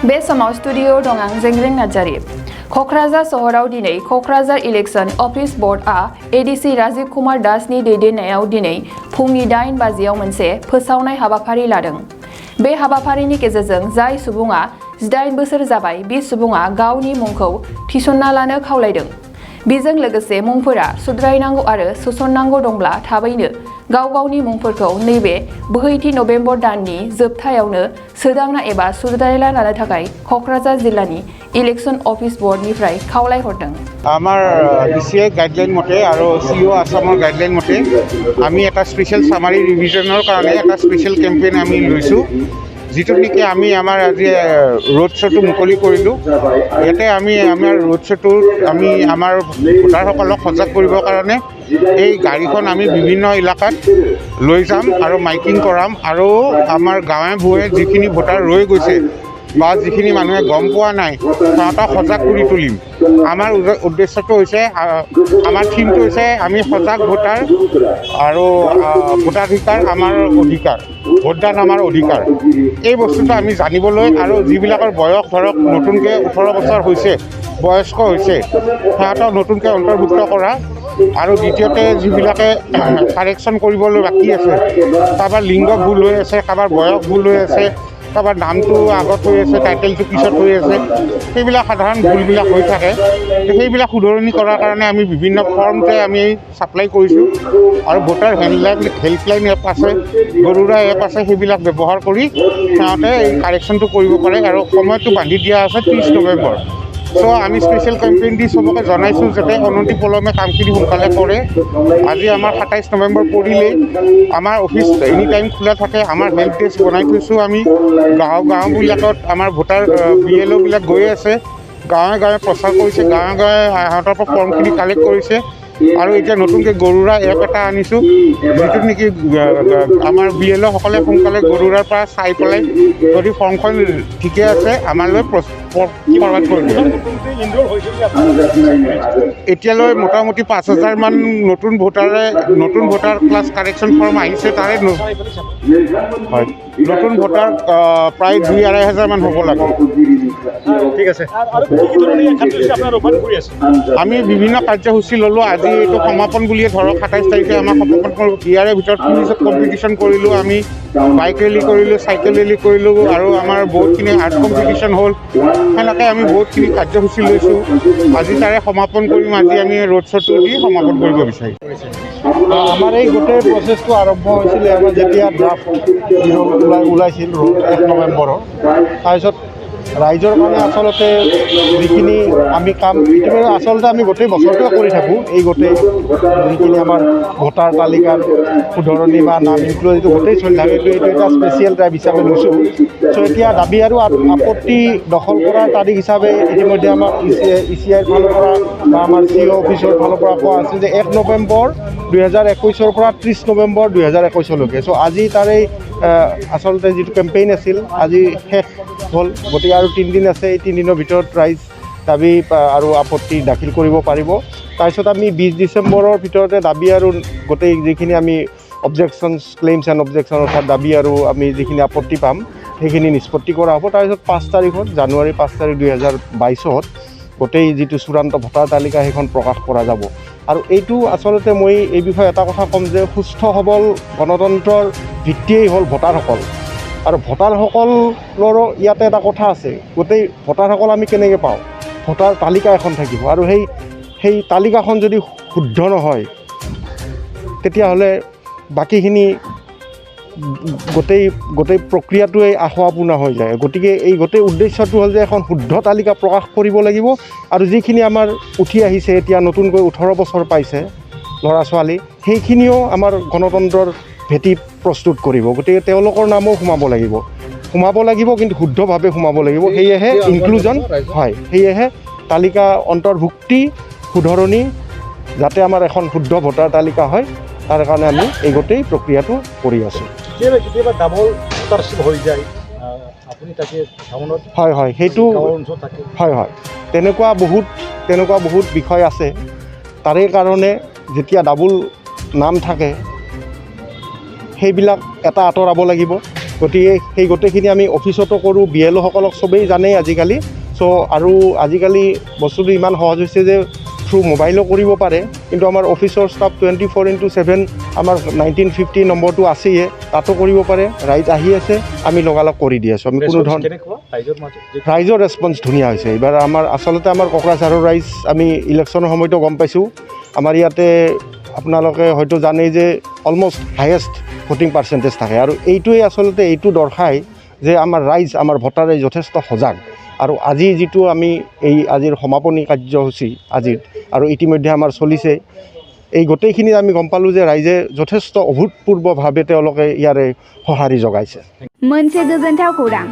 बे समाव स्टुडिअ दं आं जेंग्रें नार्जारी। क'क्राझार सहराव दिनै क'क्राझार इलेक्शन अफिस बर्डआ एडिसि राजीव कुमार दासनि दैदेननायाव दिनै फुंनि 8 बाजियाव मोनसे फोसावनाय हाबाफारि लादों। बे हाबाफारिनि गेजेरजों जाय सुबुङा 18 बोसोर जाबाय बे सुबुङा गावनि मुंखौ थिसनना लानो खावलायदों। बेजों लोगोसे मुंफोरा सुद्रायनांगौ आरो सोसननांगौ दंब्ला थाबैनो गाव गावनि मुंफोरखौ नैबे 2 नबेम्बर दाननि जोबथायावनो सोदांना एबा सुद्रायना लानो थाखाय क'क्राझार जिल्लानि इलेक्शन अफिस बर्डनिफ्राय खावलायहरदों। আমাৰ DCI গাইডলাইন মতে আৰু CEO আসামৰ গাইডলাইন মতে আমি এটা স্পেচিয়েল সামাৰী ৰিভিজনৰ কাৰণে এটা স্পেচিয়েল কেম্পেইন আমি লৈছোঁ, যিটো নেকি আমি আমাৰ আজি ৰোড শ্ব'টো মুকলি কৰিলোঁ। ইয়াতে আমি আমাৰ ৰোড শ্ব'টোত আমি আমাৰ ভোটাৰসকলক সজাগ কৰিবৰ কাৰণে এই গাড়ীখন আমি বিভিন্ন এলেকাত লৈ যাম আৰু মাইকিং কৰাম আৰু আমাৰ গাঁৱে ভূঞে যিখিনি ভোটাৰ ৰৈ গৈছে বা যিখিনি মানুহে গম পোৱা নাই সিহঁতক সজাগ কৰি তুলিম। আমাৰ উদ্দেশ্যটো হৈছে, আমাৰ থিমটো হৈছে আমি সজাগ ভোটাৰ আৰু ভোটাধিকাৰ আমাৰ অধিকাৰ, ভোটদান আমাৰ অধিকাৰ। এই বস্তুটো আমি জানিবলৈ আৰু যিবিলাকৰ বয়স ধৰক নতুনকৈ 18 বছৰ হৈছে, বয়স্ক হৈছে, সিহঁতক নতুনকৈ অন্তৰ্ভুক্ত কৰা আৰু দ্বিতীয়তে যিবিলাকে কাৰেকশ্যন কৰিবলৈ বাকী আছে, কাৰোবাৰ লিংগ ভুল হৈ আছে, কাৰোবাৰ বয়স ভুল হৈ আছে, কাৰোবাৰ নামটো আগত হৈ আছে, টাইটেলটো পিছত হৈ আছে, সেইবিলাক সাধাৰণ ভুলবিলাক হৈ থাকে। সেইবিলাক শুধৰণি কৰাৰ কাৰণে আমি বিভিন্ন ফৰ্মতে আমি ছাপ্লাই কৰিছোঁ আৰু ভোটাৰ হেল্পলাইন এপ আছে, গৰুড়া এপ আছে, সেইবিলাক ব্যৱহাৰ কৰি সিহঁতে এই কাৰেকশ্যনটো কৰিব পাৰে আৰু সময়টো বান্ধি দিয়া আছে 30 নৱেম্বৰ। চ' আমি স্পেচিয়েল কেম্পেইন দি চবকে জনাইছোঁ যাতে অনতি পলমে কামখিনি সোনকালে কৰে। আজি আমাৰ 27 নৱেম্বৰ পৰিলেই আমাৰ অফিচ এনি টাইম খোলা থাকে। আমাৰ হেল্প ডেস্ক বনাই থৈছোঁ। আমি গাঁওবিলাকত আমাৰ ভোটাৰ BLOবিলাক গৈ আছে, গাঁৱে গাঁৱে প্ৰচাৰ কৰিছে, গাঁৱে গাঁৱে সিহঁতৰ পৰা ফৰ্মখিনি কালেক্ট কৰিছে আৰু এতিয়া নতুনকৈ গৰুড়া এপ এটা আনিছোঁ, যিটো নেকি আমাৰ BLOসকলে সোনকালে গৰুড়াৰ পৰা চাই পেলাই যদি ফৰ্মখন ঠিকে আছে আমালৈ ফৰৱাৰ্ড কৰি দিয়ে। এতিয়ালৈ মোটামুটি 5,000 মান নতুন ভোটাৰ ক্লাছ কাৰেকশ্যন ফৰ্ম আহিছে। তাৰে হয়, নতুন ভোটাৰ প্ৰায় 2-2.5 হাজাৰ মান হ'ব লাগে। ঠিক আছে। আমি বিভিন্ন কাৰ্যসূচী ল'লোঁ। আজি এইটো সমাপন বুলিয়ে ধৰক 27 তাৰিখে আমাৰ সমাপন কৰোঁ। ইয়াৰে ভিতৰত কুইজত কম্পিটিশ্যন কৰিলোঁ, আমি বাইক ৰেলী কৰিলোঁ, চাইকেল ৰেলী কৰিলোঁ আৰু আমাৰ বহুতখিনি আৰ্ট কম্পিটিশ্যন হ'ল। সেনেকৈ আমি বহুতখিনি কাৰ্যসূচী লৈছোঁ। আজি তাৰে সমাপন কৰিম। আজি আমি ৰোড শ্ব'টো দি সমাপন কৰিব বিচাৰিম। আমাৰ এই গোটেই প্ৰচেছটো আৰম্ভ হৈছিলে আমাৰ যেতিয়া ড্ৰাফ্ট ওলাইছিল 1 নৱেম্বৰৰ। তাৰপিছত ৰাইজৰ কাৰণে আচলতে যিখিনি আমি কাম ইতিমধ্যে আচলতে আমি গোটেই বছৰটোৱে কৰি থাকোঁ। এই গোটেই যিখিনি আমাৰ ভোটাৰ তালিকাৰ শুধৰণি বা নাম ইনক্লুড গোটেই চলি থাকে, কিন্তু এইটো এটা স্পেচিয়েল ড্ৰাইভ হিচাপে লৈছোঁ। চ' এতিয়া দাবী আৰু আপত্তি দখল কৰাৰ তাৰিখ হিচাপে ইতিমধ্যে আমাৰ ECIৰ ফালৰ পৰা বা আমাৰ CO অফিচৰ ফালৰ পৰা কোৱা আছিল যে 1 নৱেম্বৰ 2021 পৰা 30 নৱেম্বৰ 2021লৈকে। চ' আজি তাৰে আচলতে যিটো কেম্পেইন আছিল আজি শেষ হ'ল। গতিকে আৰু 3 দিন আছে। এই 3 দিনৰ ভিতৰত ৰাইজ দাবী আৰু আপত্তি দাখিল কৰিব পাৰিব। তাৰপিছত আমি 20 ডিচেম্বৰৰ ভিতৰতে দাবী আৰু গোটেই যিখিনি আমি অবজেকশ্যনছ, ক্লেইমছ এণ্ড অবজেকশ্যন অৰ্থাৎ দাবী আৰু আমি যিখিনি আপত্তি পাম সেইখিনি নিষ্পত্তি কৰা হ'ব। তাৰপিছত 5 তাৰিখত জানুৱাৰী 5 তাৰিখ 2022 গোটেই যিটো চূড়ান্ত ভোটাৰ তালিকা সেইখন প্ৰকাশ কৰা যাব। আৰু এইটো আচলতে মই এই বিষয়ে এটা কথা ক'ম যে সুস্থ সবল গণতন্ত্ৰৰ ভিত্তিয়েই হ'ল ভোটাৰসকল। আৰু ভোটাৰসকলৰো ইয়াতে এটা কথা আছে, গোটেই ভোটাৰসকল আমি কেনেকৈ পাওঁ? ভোটাৰ তালিকা এখন থাকিব আৰু সেই তালিকাখন যদি শুদ্ধ নহয় তেতিয়াহ'লে বাকীখিনি গোটেই প্ৰক্ৰিয়াটোৱেই আশাপূৰ্ণ হৈ যায়। গতিকে এই গোটেই উদ্দেশ্যটো হ'ল যে এখন শুদ্ধ তালিকা প্ৰকাশ কৰিব লাগিব আৰু যিখিনি আমাৰ উঠি আহিছে এতিয়া নতুনকৈ 18 বছৰ পাইছে ল'ৰা ছোৱালী, সেইখিনিও আমাৰ গণতন্ত্ৰৰ ভেটি প্ৰস্তুত কৰিব। গতিকে তেওঁলোকৰ নামো সোমাব লাগিব, কিন্তু শুদ্ধভাৱে সোমাব লাগিব। সেয়েহে ইনক্লুজন হয়, সেয়েহে তালিকা অন্তৰ্ভুক্তি শুধৰণি যাতে আমাৰ এখন শুদ্ধ ভোটাৰ তালিকা হয় তাৰ কাৰণে আমি এই গোটেই প্ৰক্ৰিয়াটো কৰি আছোঁ। কেতিয়াবা ডাবল ভোটাৰশ্বিপ হৈ যায়, আপুনি তাকে হয় হয়, সেইটো হয় হয়, তেনেকুৱা বহুত বিষয় আছে। তাৰে কাৰণে যেতিয়া ডাবল নাম থাকে সেইবিলাক এটা আঁতৰাব লাগিব। গতিকে সেই গোটেইখিনি আমি অফিচতো কৰোঁ, BLOসকলক চবেই জানেই আজিকালি। চ' আৰু আজিকালি বস্তুটো ইমান সহজ হৈছে যে থ্ৰু মোবাইলো কৰিব পাৰে, কিন্তু আমাৰ অফিচৰ ষ্টাফ 24/7 আমাৰ 1950 নম্বৰটো আছেই, তাতো কৰিব পাৰে। ৰাইজ আহি আছে, আমি লগালগ কৰি দি আছোঁ। আমি কোনো ধৰণৰ ৰাইজৰ ৰেছপন্স ধুনীয়া হৈছে এইবাৰ। আচলতে আমাৰ কোকৰাঝাৰৰ ৰাইজ আমি ইলেকশ্যনৰ সময়তো গম পাইছোঁ, আমাৰ ইয়াতে আপোনালোকে হয়তো জানেই যে অলমষ্ট হায়েষ্ট ভোটিং পাৰ্চেণ্টেজ থাকে, আৰু এইটোৱে আচলতে এইটো দৰ্শায় যে আমাৰ ৰাইজ, আমাৰ ভোটাৰ যথেষ্ট সজাগ। আৰু আজি যিটো আমি আজিৰ সমাপনী কাৰ্যসূচী আজিৰ, আৰু ইতিমধ্যে আমাৰ চলিছে, এই গোটেইখিনি আমি গম পালোঁ যে ৰাইজে যথেষ্ট অভূতপূৰ্বভাৱে তেওঁলোকে ইয়াৰে সঁহাৰি যোগাইছে। मोनसे गोजोनथाव खौरां।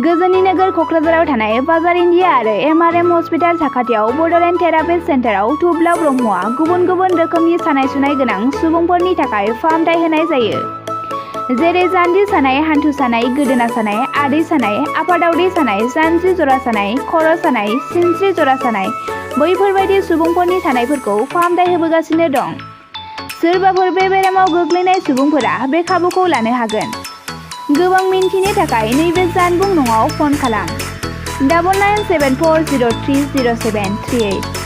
गोजोननि नोगोर क'क्राझाराव थानाय बाजार इन्डिया आरो MRM हस्पिटाल साखाथियाव बड'लेण्ड थेरापिस्ट सेन्टाराव थुब्ला ब्रह्मआ गुबुन गुबुन रोखोमनि सानाय सुनाय गोनां सुबुंफोरनि थाखाय फाहामथाय होनाय जायो। जेरै जान्जि सानाय, हान्थु सानाय, गोदोना सानाय, आदै सानाय, आफादावदै सानाय, जानजि जरा सानाय, खर' सानाय, सिनस्रि जरा सानाय, बैफोरबायदि सुबुंफोरनि सानायफोरखौ फाहामथाय होबोगासिनो दं। सोरबाफोर बे बेरामाव गोग्लैनाय सुबुंफोरा बे खाबुखौ लानो हागोन। गोबां मिन्थिनो थाखाय नैबे जानबुं नङाव फन खालाम 9974030738।